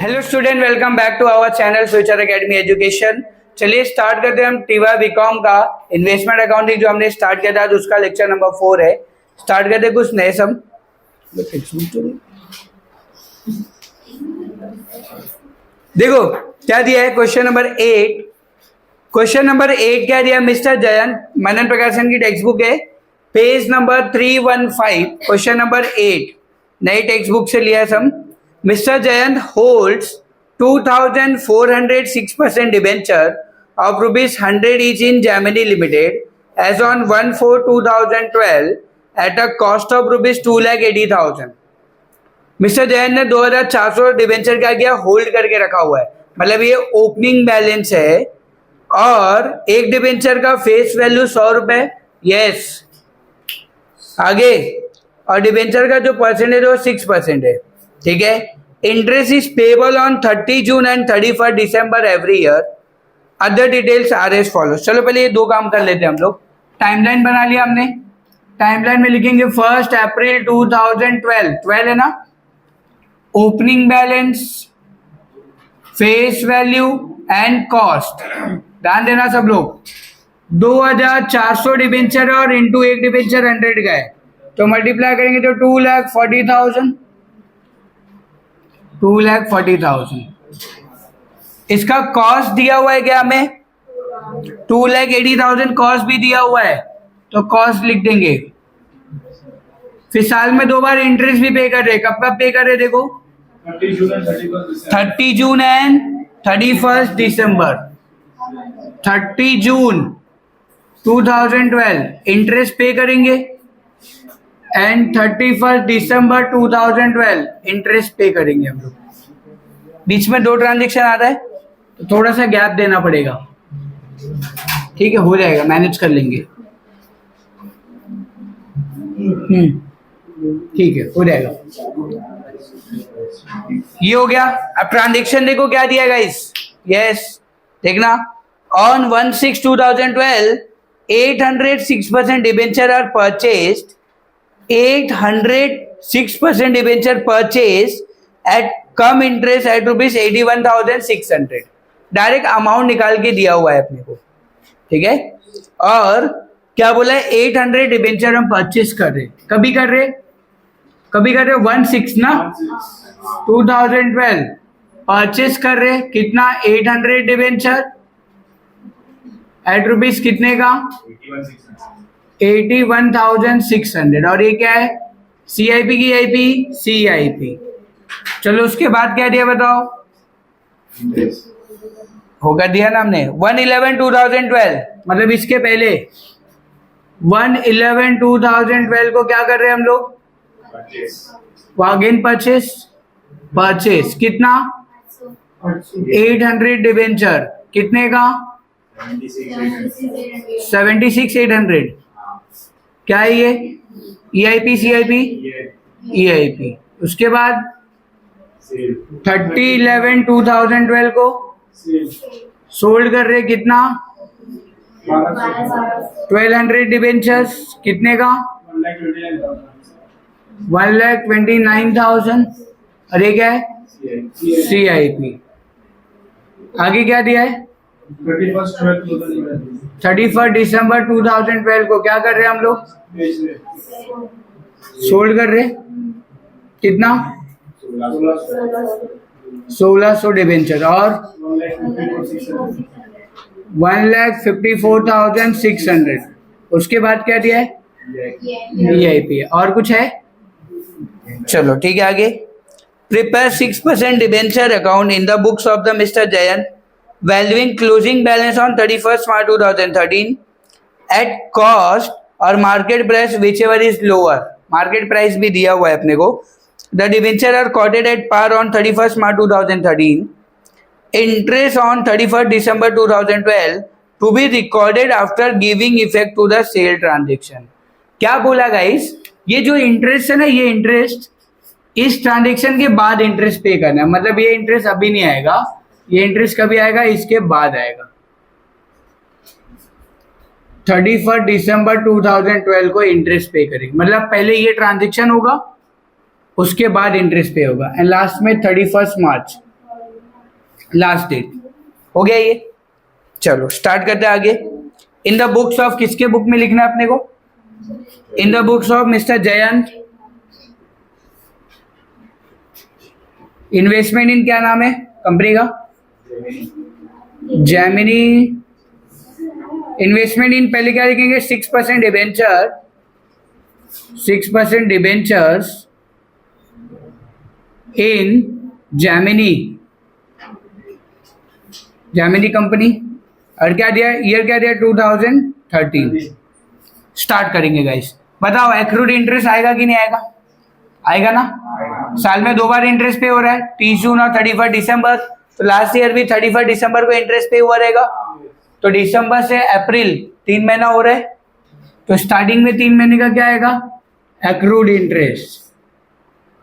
Hello student, welcome back to our channel future academy education. चलिए start करते हैं हम टीवाई बीकॉम का इन्वेस्टमेंट अकाउंटिंग जो हमने स्टार्ट किया था, उसका लेक्चर नंबर 4 है। स्टार्ट करते हैं कुछ नए सम। देखो क्या दिया है, क्वेश्चन नंबर 8। क्वेश्चन नंबर 8 क्या दिया, मिस्टर जयंत, मनन प्रकाशन की टेक्स्ट बुक है, पेज नंबर 315, क्वेश्चन नंबर 8, नई टेक्स्ट बुक से लिया है सम। Mr. Jayant holds 2,406% debenture of rupees 100 each in Gemini Limited as on 1/4/2012 at a cost of rupees 2,80,000। Mister Jayant ने 2,400 डिबेंचर क्या किया, होल्ड करके रखा हुआ है, मतलब ये ओपनिंग बैलेंस है और एक डिबेंचर का फेस वैल्यू 100 रुपए। यस, आगे, और डिबेंचर का जो परसेंटेज वो 6% है। ठीक है। Interest is payable on 30 June and 31 December every year. Other details are as follow. चलो पहले ये दो काम कर लेते हैं हम लोग। टाइमलाइन बना लिया हमने। टाइमलाइन में लिखेंगे 1 अप्रैल 2012, 12 है ना, opening balance, face value and cost. ध्यान देना सब लोग, 2,400 डिबेंचर और इंटू एक डिबेंचर 100 का है, तो मल्टीप्लाई करेंगे तो 2,40,000। 2,40,000। इसका कॉस्ट दिया हुआ है क्या हमें, 2,80,000 कॉस्ट भी दिया हुआ है, तो कॉस्ट लिख देंगे। फिर साल में 2 बार इंटरेस्ट भी पे कर रहे, कब कब पे कर रहे देखो, 30 June and 31 December. 30 June 2012 interest पे करेंगे एंड 31 दिसंबर 2012 इंटरेस्ट पे करेंगे हम लोग। बीच में 2 ट्रांजेक्शन आ रहा है तो थोड़ा सा गैप देना पड़ेगा। ठीक है, हो जाएगा, मैनेज कर लेंगे। ठीक है, हो जाएगा। ये हो गया। अब ट्रांजेक्शन देखो क्या दिया गाइस। यस, देखना, on 1/6/2012 806% debenture are purchased, 806% debenture purchase at cum interest at rupees 81,600। Direct amount निकाल के दिया हुआ है अपने को। ठीक है, और क्या बोला है, 800 डिबेंचर हम परचेज कर रहे, कभी कर रहे 1/6 ना 2012 परचेज कर रहे, कितना, 800 डिबेंचर एट रुपीज कितने का, 81,600। और ये क्या है, CIP की IP, CIP। चलो उसके बाद क्या दिया बताओ, होगा दिया ना हमने 1/11/2012, मतलब इसके पहले 1/11/2012 को क्या कर रहे हैं हम लोग, अगेन परचेस कितना, 800 डिबेंचर, कितने का, 76,800। क्या है ये, EIP CIP EIP। उसके बाद 30/11/2012 को सोल्ड कर रहे, कितना, 1,200 डिबेंचर्स, कितने का, 1,29,000। और ये क्या है, CIP। आगे क्या दिया है, 31 दिसंबर 2012 को क्या कर रहे हैं हम लोग, सोल्ड कर रहे, कितना, 1,600 डिबेंचर और 1,54,600। उसके बाद क्या दिया है, EIP। और कुछ है, चलो ठीक है आगे। Prepare 6% debenture account in the books of the mister Jayant valuing closing balance on 31st March 2013 at cost और market price whichever is lower। market price भी दिया हुआ है अपने को। The debenture are quoted at par on 31st March 2013, interest on 31st December 2012 to be recorded after giving effect to the sale transaction। क्या बोला guys, ये जो इंटरेस्ट है ना, ये इंटरेस्ट इस ट्रांजेक्शन के बाद इंटरेस्ट पे करना है, मतलब ये इंटरेस्ट अभी नहीं आएगा, ये इंटरेस्ट कभी आएगा, इसके बाद आएगा। 31 दिसंबर 2012 को इंटरेस्ट पे करेंगे, मतलब पहले ये ट्रांजेक्शन होगा, उसके बाद इंटरेस्ट पे होगा, एंड लास्ट में 31 मार्च लास्ट डेट हो गया ये। चलो स्टार्ट करते हैं आगे। इन द बुक्स ऑफ, किसके बुक में लिखना है अपने को? In the books of mister Jayant. Investment इन क्या नाम है कंपनी का? जेमिनी। इन्वेस्टमेंट इन पहले क्या लिखेंगे? 6% डिबेंचर, 6% डिबेंचर्स इन जेमिनी, जेमिनी कंपनी। और क्या दिया? ईयर क्या दिया? 2013। स्टार्ट करेंगे गाइस। बताओ एक्रूड इंटरेस्ट आएगा कि नहीं आएगा? आएगा ना। साल में 2 बार इंटरेस्ट पे हो रहा है, 30 जून और 31 दिसंबर। तो लास्ट ईयर भी 31 दिसंबर को इंटरेस्ट पे हुआ रहेगा। तो दिसंबर से अप्रैल 3 महीना हो रहा है। तो स्टार्टिंग में 3 महीने का क्या आएगा? Accrued interest.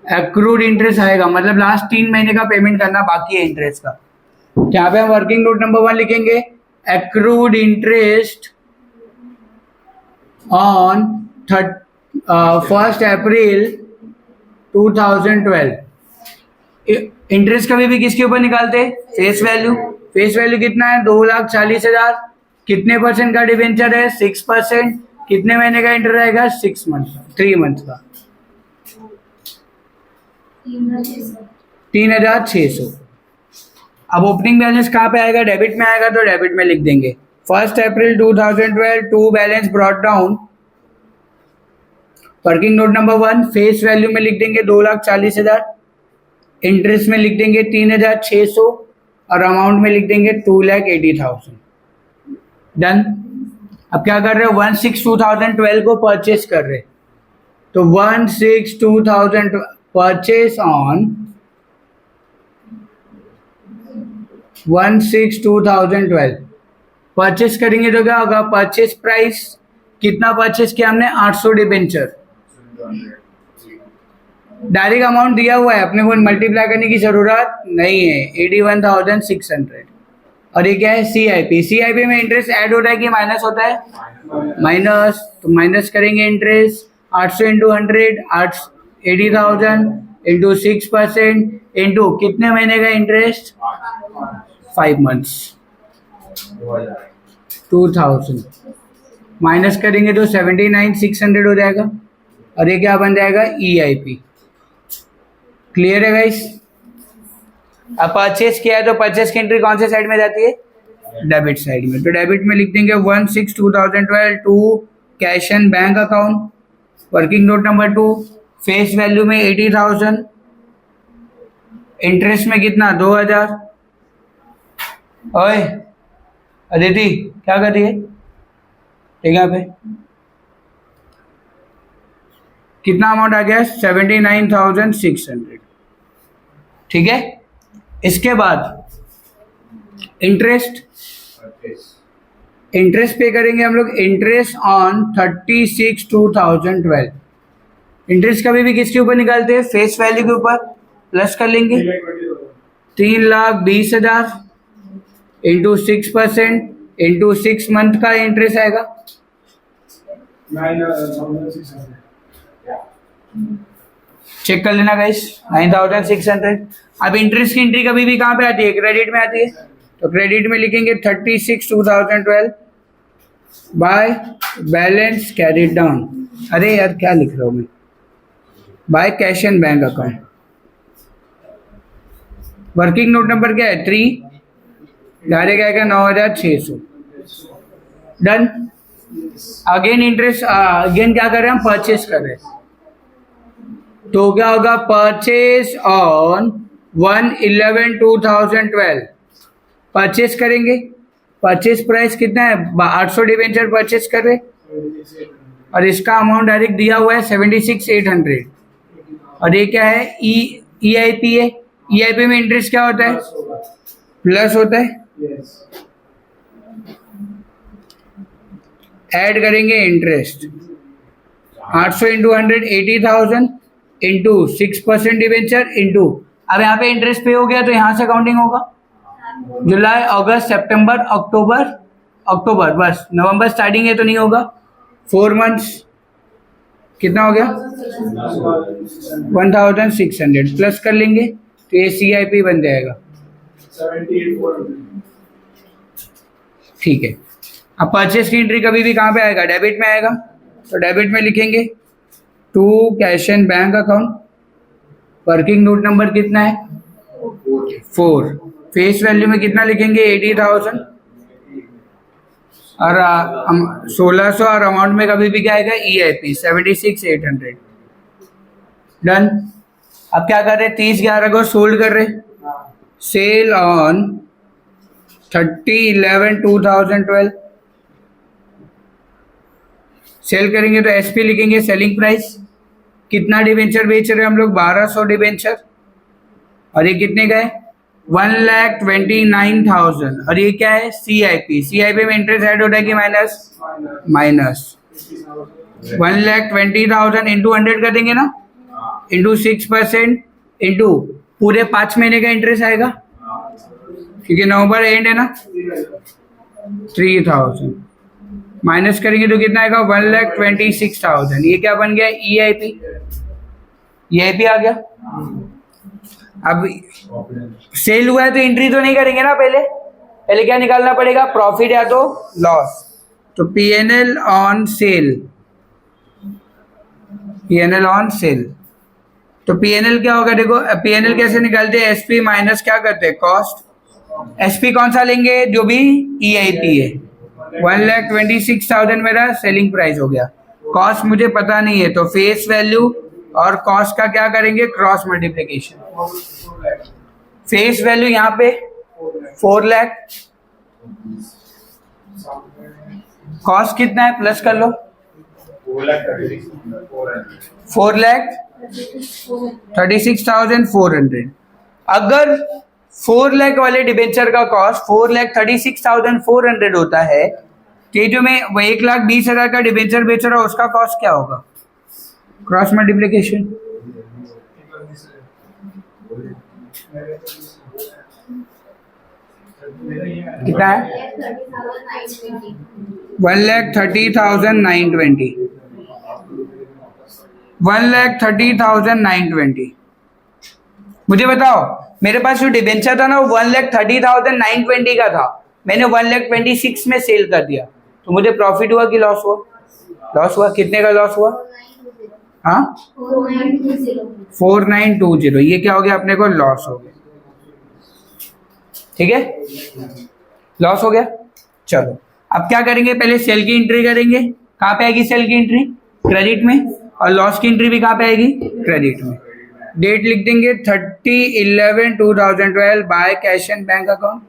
एक्रूड इंटरेस्ट आएगा, मतलब लास्ट 3 महीने का पेमेंट करना बाकी है इंटरेस्ट का। यहाँ पे हम वर्किंग नोट नंबर 1 लिखेंगे, accrued interest on 1 April 2012। Interest कभी भी किसके ऊपर निकालते? Face value. फेस वैल्यू कितना है? 2,40,000। कितने परसेंट का डिवेंचर है? 6%। कितने महीने का इंटरेस्ट रहेगा? 6 मंथ का, 3 मंथ का, 3,600। अब ओपनिंग बैलेंस कहाँ पे आएगा? डेबिट में आएगा, तो डेबिट में लिख देंगे 1 April 2012 to balance brought down. Working note number 1 face value में लिख देंगे 2,40,000, इंटरेस्ट में लिख देंगे 3,600 और अमाउंट में लिख देंगे 2,80,000। डन। अब क्या कर रहे हो? 1/6/2012 को परचेस कर रहे, तो 1/6/2012 परचेस ऑन 1/6/2012 परचेस करेंगे तो क्या होगा? परचेस प्राइस कितना परचेस किया हमने? 800 डिबेंचर। डायरेक्ट अमाउंट दिया हुआ है, अपने को मल्टीप्लाई करने की जरूरत नहीं है। 81,600। और ये क्या है? CIP। CIP में इंटरेस्ट ऐड हो रहा है कि माइनस होता है? माइनस। तो माइनस करेंगे इंटरेस्ट 800 इंटू 100, 80,000 इंटू 6% इंटू कितने महीने का इंटरेस्ट? 5 मंथ्स। 2000 माइनस करेंगे तो 79,600 हो जाएगा। और ये क्या बन जाएगा? EIP। क्लियर है गाइस? अब परचेस किया है तो परचेस की एंट्री कौन से साइड में जाती है? डेबिट साइड में। तो डेबिट में लिख देंगे 1/6/2012 to cash and bank account. Working note number 2 face value में 80,000, इंटरेस्ट में कितना? 2,000। ओए अदिति क्या कर रही है? ठीक है, पे कितना अमाउंट आ गया? 79,600। ठीक है। इसके बाद इंटरेस्ट, इंटरेस्ट पे करेंगे हम लोग। Interest on 36/2012। इंटरेस्ट कभी भी किसके ऊपर निकालते हैं? फेस वैल्यू के ऊपर। प्लस कर लेंगे 3,20,000 इंटू 6% इंटू 6 मंथ का इंटरेस्ट आएगा। चेक कर लेना गाइस, 9,600। अब इंटरेस्ट की एंट्री कभी भी कहाँ पे आती है? क्रेडिट में आती है। तो क्रेडिट में लिखेंगे 36/2012 बाय बैलेंस कैरिड डाउन। अरे यार क्या लिख रहा हूँ मैं? By cash and bank account. Working note number क्या है? 3। डायरेक्ट आएगा 9,600। डन। अगेन इंटरेस्ट, अगेन क्या कर रहे हैं हम? परचेस कर रहे हैं। तो क्या होगा? परचेस ऑन 1/11/2012 परचेस करेंगे। परचेस प्राइस कितना है? 800 डिवेंचर परचेस कर रहे, और इसका अमाउंट डायरेक्ट दिया हुआ है 76,800। और ये क्या है? EIP है। EIP में इंटरेस्ट क्या होता है? प्लस होता है। ऐड करेंगे interest 800 into 100 80,000 into 6% debenture into, अब यहाँ पे इंटरेस्ट पे हो गया तो यहाँ से काउंटिंग होगा जुलाई अगस्त सितंबर अक्टूबर, अक्टूबर बस, नवंबर स्टार्टिंग है तो नहीं होगा। 4 मंथ्स कितना हो गया? 1,600 प्लस कर लेंगे तो ये CIP बन जाएगा। ठीक है। अब परचेस की एंट्री कभी भी कहाँ पे आएगा? डेबिट में आएगा। तो डेबिट में लिखेंगे to cash and bank account. Working note number कितना है? 4। फेस वैल्यू में कितना लिखेंगे? 80,000 और 1600 और अमाउंट में कभी भी क्या आएगा? EIP 76,800। डन। अब क्या कर रहे? 30/11 को सोल्ड कर रहे। Cell on 30/11/2012। सेल करेंगे तो SP लिखेंगे, सेलिंग प्राइस। कितना डिबेंचर बेच रहे हैं हम लोग? 1200 डिबेंचर। और ये कितने का है? 1,29,000। और ये क्या है? CIP में इंटरेस्ट ऐड होता है कि माइनस? माइनस। 1,20,000 इंटू 100 कर देंगे ना, इंटू 6% इंटू पूरे 5 महीने का इंटरेस्ट आएगा, क्योंकि नवंबर एंड है ना। 3,000 माइनस करेंगे तो कितना आएगा? 1,26,000। ये क्या बन गया? EIP आ गया। अब सेल हुआ है तो एंट्री तो नहीं करेंगे ना, पहले क्या निकालना पड़ेगा? प्रॉफिट या तो लॉस। तो PNL on sale. PNL on sale. तो PNL क्या होगा? देखो PNL कैसे निकालते हैं? SP माइनस क्या करते हैं? कॉस्ट। SP कौन सा लेंगे? जो भी EIP है। 1,26,000 मेरा सेलिंग प्राइस हो गया। कॉस्ट मुझे पता नहीं है, तो फेस वैल्यू और कॉस्ट का क्या करेंगे? Cross multiplication. फेस वैल्यू यहाँ पे 4 लाख, कॉस्ट कितना है? प्लस कर लो, 4,36,400। अगर 4 लाख वाले डिबेंचर का कॉस्ट 4,36,400 होता है, तो जो मैं 1,20,000 का डिबेंचर बेच रहा हूँ उसका कॉस्ट क्या होगा? Cross multiplication. कितना है? 1,30,920। 1,30,920। मुझे बताओ, मेरे पास जो डिबेंचर था ना वो 1,30,920 का था, मैंने 1,26,000 में सेल कर दिया, तो मुझे प्रॉफिट हुआ कि लॉस हुआ? लॉस हुआ। कितने का लॉस हुआ? हाँ, 4,920। ये क्या हो गया? अपने को लॉस हो गया। ठीक है, लॉस हो गया। चलो अब क्या करेंगे? पहले सेल की एंट्री करेंगे। कहाँ पे आएगी सेल की एंट्री? क्रेडिट में। और लॉस की एंट्री भी कहाँ पे आएगी? क्रेडिट में। डेट लिख देंगे 30/11/2012 by cash and bank account.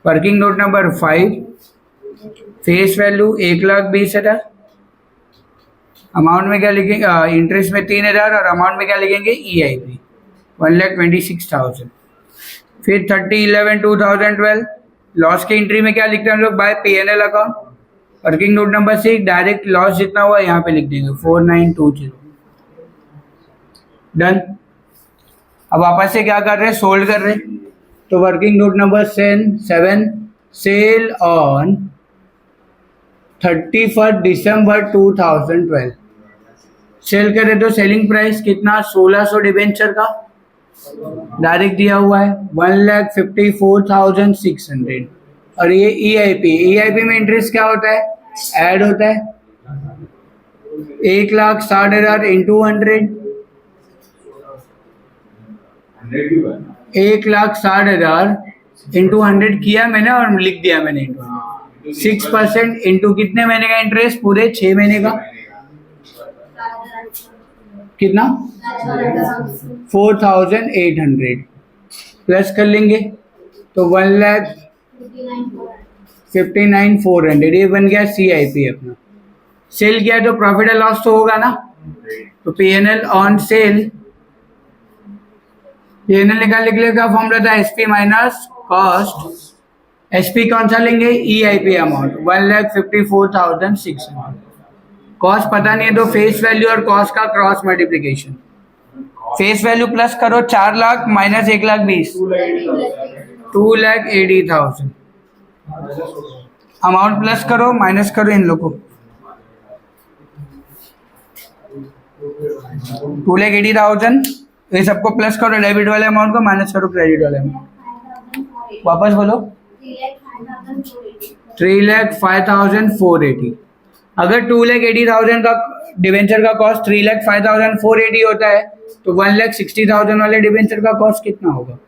Working note number 5। Face value 1,20,000। Amount में क्या लिखेंगे? इंटरेस्ट में 3,000 और अमाउंट में क्या लिखेंगे? EIP 1,26,000। फिर 30/11/2012 लॉस की एंट्री में क्या लिखते हैं हम लोग? By PNL account. Working note number 6 direct loss जितना हुआ यहाँ पे लिख देंगे 4,920। डन। अब वापस से क्या कर रहे हैं? सोल्ड कर रहे हैं। तो working note number 7 sale on 31 December 2012। Sale करे तो सेलिंग प्राइस कितना? 1600 डिबेंचर का डायरेक्ट दिया हुआ है 1,54,600। और ये EIP में इंटरेस्ट क्या होता है? ऐड होता है। 1,60,000 इंटू 100, 1,60,000 इंटू 100 किया मैंने और लिख दिया मैंने इंटू 6% इंटू कितने महीने का इंटरेस्ट? पूरे 6 महीने का। कितना? 4,800 प्लस कर लेंगे तो 1,59,400। ये बन गया CIP अपना। सेल किया तो प्रॉफिट और लॉस तो होगा ना, तो PNL ऑन सेल। PNL निकालने का फॉर्मूला था SP माइनस कॉस्ट। SP कौन सा लेंगे? EIP amount 1,54,600। कॉस्ट पता नहीं है तो फेस वैल्यू और कॉस्ट का cross multiplication. Face value plus करो 4 लाख माइनस 1,20,000 2,80,000। अमाउंट प्लस करो माइनस करो इन लोगों को 2,80,000। ये सबको प्लस करो डेबिट वाले अमाउंट को, माइनस करो क्रेडिट वाले अमाउंट। वापस बोलो। 3,05,480। अगर 2,80,000 का डिवेंचर का कॉस्ट 3,05,480 होता है तो 1,60,000 वाले डिवेंचर का कॉस्ट कितना होगा?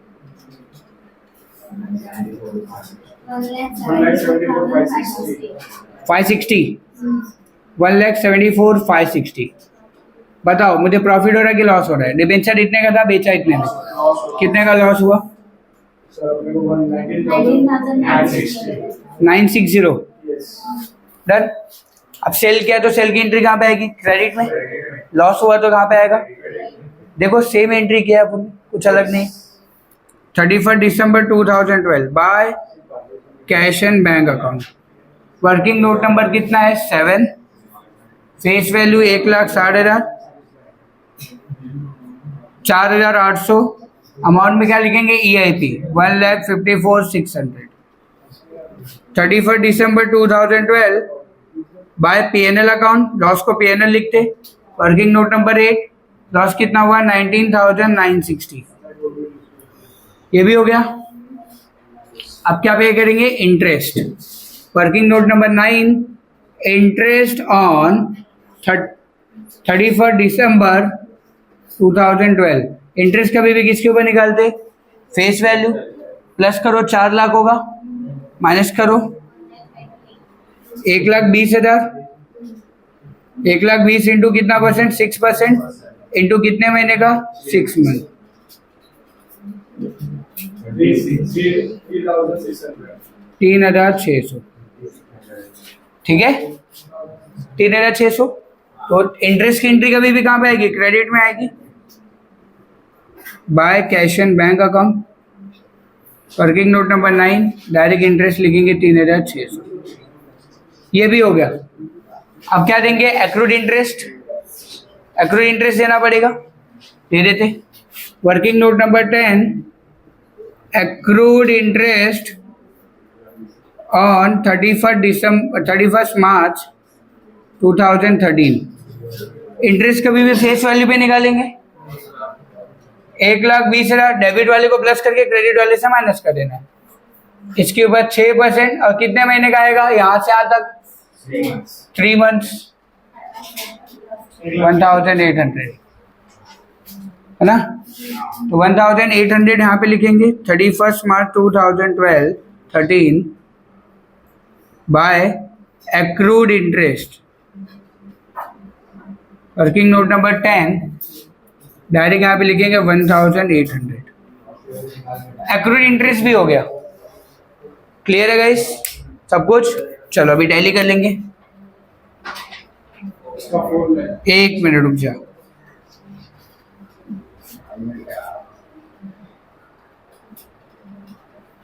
560। 1,74,560। बताओ मुझे प्रॉफिट हो रहा है कि लॉस हो रहा है? डिवेंचर इतने का था, बेचा इतने में, कितने का लॉस हुआ? 960। डन। अब सेल किया तो सेल की एंट्री कहाँ पे आएगी? क्रेडिट में। लॉस हुआ तो कहाँ पे आएगा? देखो सेम एंट्री किया अपन, कुछ अलग नहीं। 31 December 2012 by cash and bank account. Working note number कितना है? 7। Face value 1,60,000, 4,800। अमाउंट में क्या लिखेंगे? EIP 1,54,600। 31 December 2012 bye PNL account, loss को PNL लिखते। वर्किंग नोट नंबर 8, लॉस कितना हुआ? 19,960। ये भी हो गया। अब क्या पे करेंगे? Interest. Working note number 9, interest on 31 December 2012। Interest कभी भी किसके ऊपर निकालते? फेस वैल्यू प्लस करो 4 लाख होगा, माइनस करो 1,20,000। 1,20,000 इंटू कितना परसेंट? 6%। इंटू कितने महीने का? 6 मंथ। 3,600। ठीक है, 3,600। तो इंटरेस्ट की एंट्री कभी भी कहाँ पे आएगी? क्रेडिट में आएगी। By cash and bank account. Working note number 9, direct interest लिखेंगे 3,600। ये भी हो गया। अब क्या देंगे? Accrued interest. एक्रूड इंटरेस्ट देना पड़ेगा, दे देते। Working note number 10, accrued interest on 31 March 2013। Interest कभी भी फेस वैल्यू पे निकालेंगे। 1,20,000 डेबिट वाले को प्लस करके क्रेडिट वाले से माइनस कर देना है। इसके ऊपर 6%। और कितने महीने का आएगा? यहाँ से यहाँ तक 3 मंथ्स। 1,800 है ना? तो 1,800 यहाँ पे लिखेंगे। 31 March 2012 13 by accrued interest. Working note number 10, direct यहाँ पे लिखेंगे 1,800। एक्रूड इंटरेस्ट भी हो गया। क्लियर है गाइस सब कुछ? चलो अभी टैली कर लेंगे। 1 मिनट रुक जा।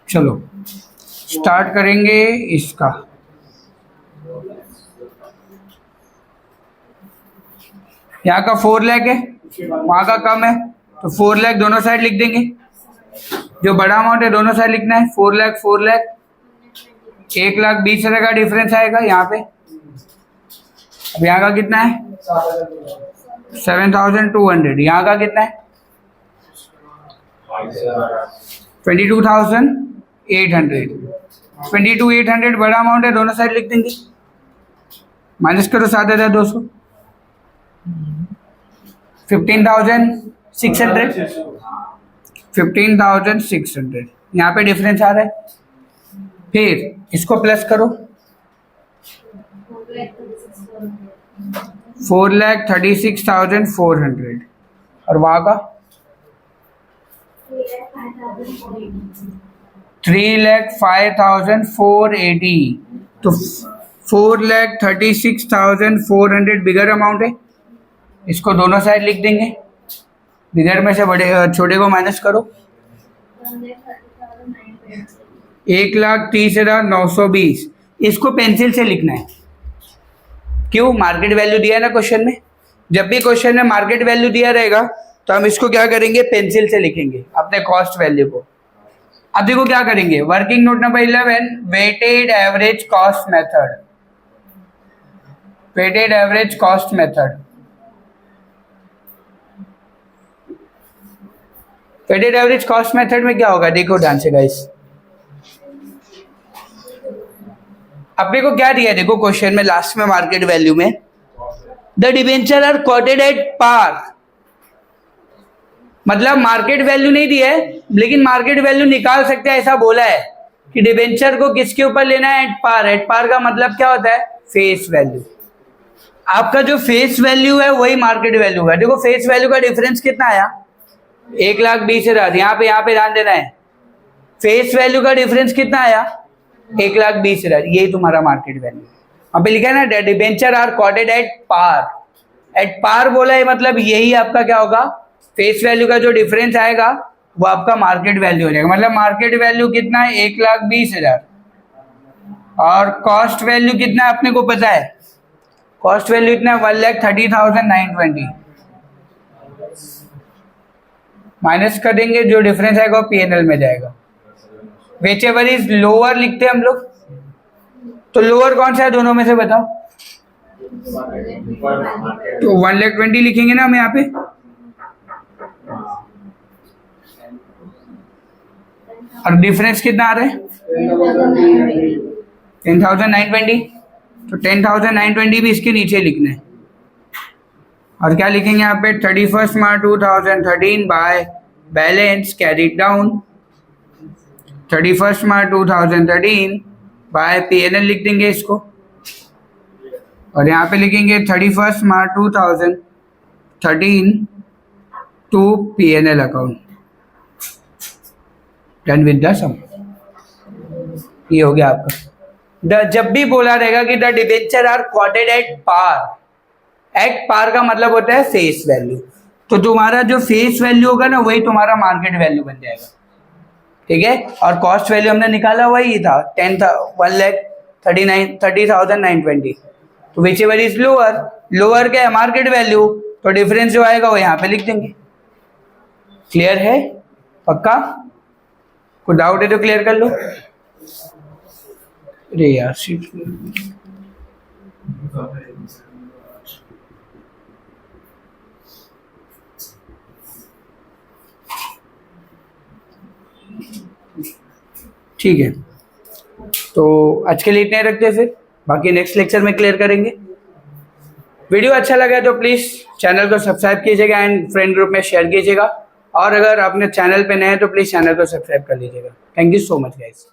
चलो स्टार्ट करेंगे इसका। यहाँ का 4 लाख है, वहां का कम है, तो 4 लाख दोनों साइड लिख देंगे। जो बड़ा अमाउंट है दोनों साइड लिखना है। 4 लाख 4 लाख, 1,20,000 का डिफरेंस आएगा यहाँ पे। अब यहाँ का कितना है? 7,200। यहाँ का कितना है? 22,800। 22,800 बड़ा अमाउंट है, दोनों साइड लिख देंगे। माइनस करो 7,200। 15,600। 15,600 यहाँ पे डिफरेंस आ रहा है। फिर इसको प्लस करो। 4,36,400 और वहां का 3,05,480। तो 4,36,400 बिगर अमाउंट है, इसको दोनों साइड लिख देंगे। बिगर में से बड़े छोटे को माइनस करो। 1,30,920। इसको पेंसिल से लिखना है। क्यों? मार्केट वैल्यू दिया है ना क्वेश्चन में। जब भी क्वेश्चन में मार्केट वैल्यू दिया रहेगा तो हम इसको क्या करेंगे? पेंसिल से लिखेंगे अपने कॉस्ट वैल्यू को। अब देखो क्या करेंगे। Working note number 11, weighted average cost method. Weighted average cost method. Weighted average cost method में क्या होगा? देखो ध्यान से गाइस। अपने को क्या दिया है देखो क्वेश्चन में लास्ट में मार्केट वैल्यू में, the debenture are quoted at par, मतलब मार्केट वैल्यू नहीं दिया है लेकिन मार्केट वैल्यू निकाल सकते हैं ऐसा बोला है कि डिबेंचर को किसके ऊपर लेना है, एट पार। एट पार का मतलब क्या होता है, फेस वैल्यू। आपका जो फेस वैल्यू है वही मार्केट वैल्यू है। देखो फेस वैल्यू का डिफरेंस कितना आया, 1,20,000। यहाँ पे ध्यान देना है, फेस वैल्यू का डिफरेंस कितना आया, 1,20,000। यही तुम्हारा मार्केट वैल्यू। वहां पे लिखा है ना debenture are quoted at par, at par बोला है मतलब यही आपका क्या होगा, फेस वैल्यू का जो डिफरेंस आएगा वो आपका मार्केट वैल्यू हो जाएगा। मतलब मार्केट वैल्यू कितना है, 1,20,000 और कॉस्ट वैल्यू कितना है अपने को पता है, कॉस्ट वैल्यू इतना है 1,30,920। माइनस कर देंगे, जो डिफरेंस आएगा वो पीएनएल में जाएगा। व्हिचएवर इज लोअर लिखते हैं हम लोग, तो लोअर कौन सा है दोनों में से बताओ, तो 1,20,000 लिखेंगे ना हम यहाँ पे। और डिफरेंस कितना आ रहा है 10,920, तो 10,920 भी इसके नीचे लिखना है। और क्या लिखेंगे यहाँ पे, 31 March 2013 by balance carried down, 31 March 2013 by PNL लिख देंगे इसको। और यहाँ पे लिखेंगे 31 March 2013 to PNL account, done with the sum. ये हो गया आपका। जब भी बोला रहेगा कि the debenture are quoted at par, at par का मतलब होता है फेस वैल्यू, तो तुम्हारा जो फेस वैल्यू होगा ना वही तुम्हारा मार्केट वैल्यू बन जाएगा, ठीक है। और कॉस्ट वैल्यू हमने निकाला वही था 1,30,920, तो which ever is lower, lower क्या है मार्केट वैल्यू, तो डिफरेंस जो आएगा वो यहाँ पे लिख देंगे। क्लियर है, पक्का, कोई डाउट है तो क्लियर कर लो। अरे यार ठीक है, तो आज के लिए इतने रखते हैं, फिर बाकी नेक्स्ट लेक्चर में क्लियर करेंगे। वीडियो अच्छा लगा तो प्लीज़ चैनल को सब्सक्राइब कीजिएगा एंड फ्रेंड ग्रुप में शेयर कीजिएगा। और अगर आपने चैनल पे नए हैं तो प्लीज़ चैनल को सब्सक्राइब कर लीजिएगा। Thank you so much guys.